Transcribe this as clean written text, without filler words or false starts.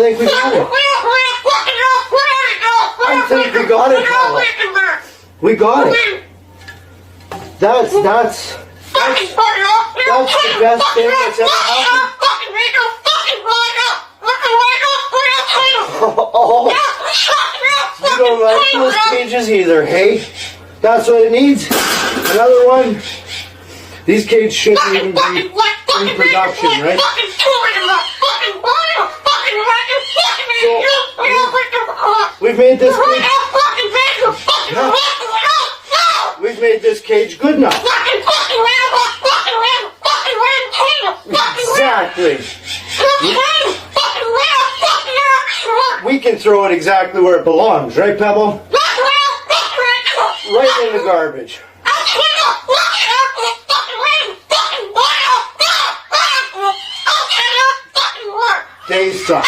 think we got it. I think we got it, Pablo. We got it. That's the best thing that's ever happened. Oh, you don't like those cages either, hey? That's what it needs. Another one. These cages shouldn't even be in production, right? So, we've made this cage. We've made this cage good enough. Exactly. We can throw it exactly where it belongs, right, Pebble? Right in the garbage. They suck.